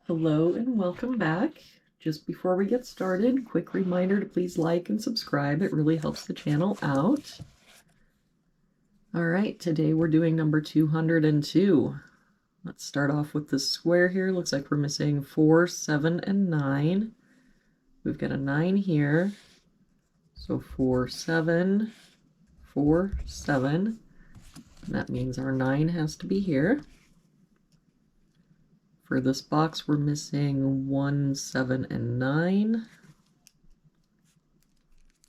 Hello and welcome back. Just before we get started, quick reminder to please like and subscribe. It really helps the channel out. All right, today we're doing number 202. Let's start off with this square here. Looks like we're missing 4, 7, and 9. We've got a 9 here. So 4, 7, 4, 7. And that means our 9 has to be here. For this box, we're missing 1, 7, and 9.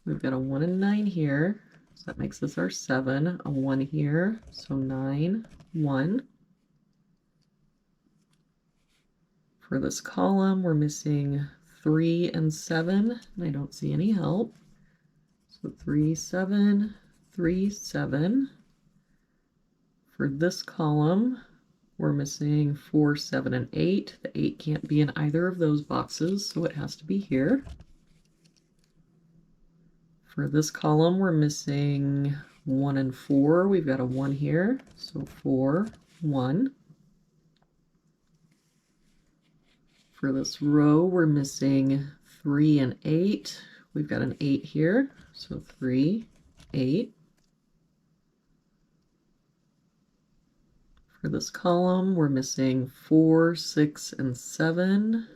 We've got a 1 and 9 here, so that makes this our 7. A 1 here, so 9, 1. For this column, we're missing 3 and 7, and I don't see any help. So 3, 7, 3, 7. For this column, we're missing 4, 7, and 8. The 8 can't be in either of those boxes, so it has to be here. For this column, we're missing 1 and 4. We've got a 1 here, so 4, 1. For this row, we're missing 3 and 8. We've got an 8 here, so 3, 8. For this column, we're missing 4, 6, and 7.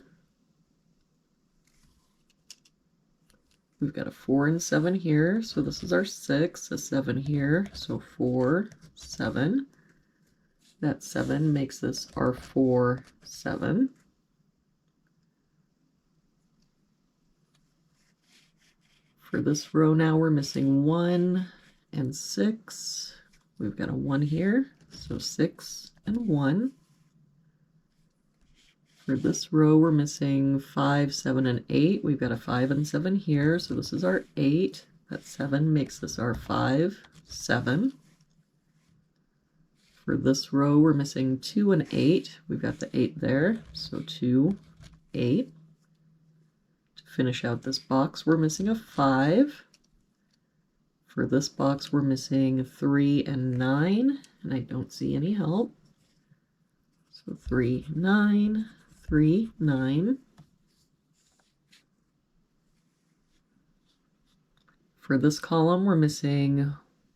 We've got a 4 and 7 here, so this is our 6, a 7 here, so 4, 7. That 7 makes this our 4, 7. For this row now, we're missing 1 and 6. We've got a 1 here, so 6 and 1. For this row, we're missing 5, 7, and 8. We've got a 5 and 7 here, so this is our 8. That 7 makes this our 5, 7. For this row, we're missing 2 and 8. We've got the 8 there, so 2, 8. To finish out this box, we're missing a 5. For this box, we're missing 3 and 9, and I don't see any help. So 3, 9, 3, 9. For this column, we're missing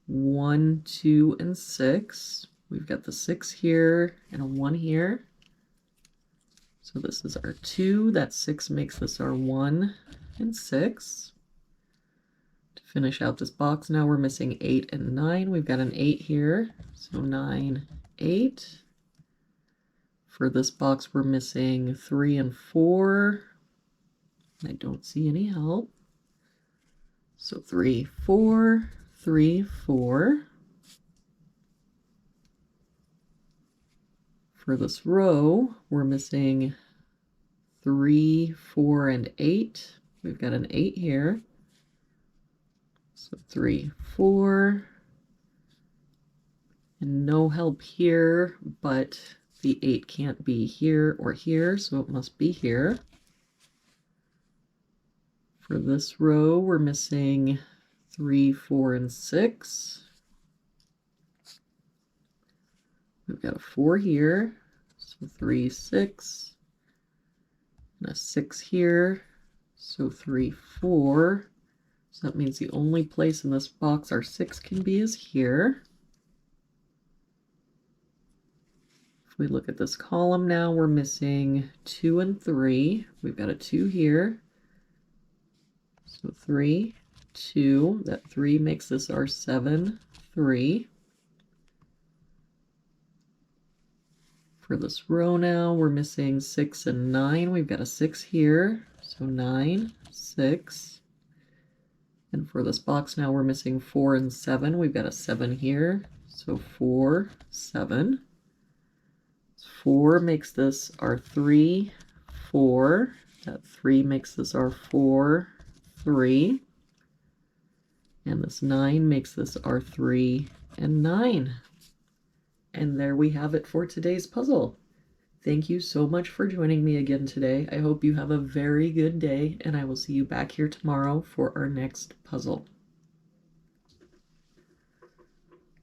1, 2, and 6. We've got the 6 here and a 1 here. So this is our 2. That 6 makes this our 1 and 6. To finish out this box now, we're missing 8 and 9. We've got an 8 here, so 9, 8. For this box, we're missing 3 and 4. I don't see any help. So 3, 4, 3, 4. For this row, we're missing 3, 4, and 8. We've got an 8 here. So 3, 4. And no help here, but the 8 can't be here or here, so it must be here. For this row, we're missing 3, 4, and 6. We've got a 4 here, so 3, 6. And a 6 here, so 3, 4. So that means the only place in this box our 6 can be is here. If we look at this column now, we're missing 2 and 3. We've got a 2 here. So 3, 2. That 3 makes this our 7, 3. For this row now, we're missing 6 and 9. We've got a 6 here. So 9, 6. And for this box now, we're missing 4 and 7. We've got a 7 here. So 4, 7. 4 makes this our 3, 4. That 3 makes this our 4, 3. And this 9 makes this our 3 and 9. And there we have it for today's puzzle. Thank you so much for joining me again today. I hope you have a very good day, and I will see you back here tomorrow for our next puzzle.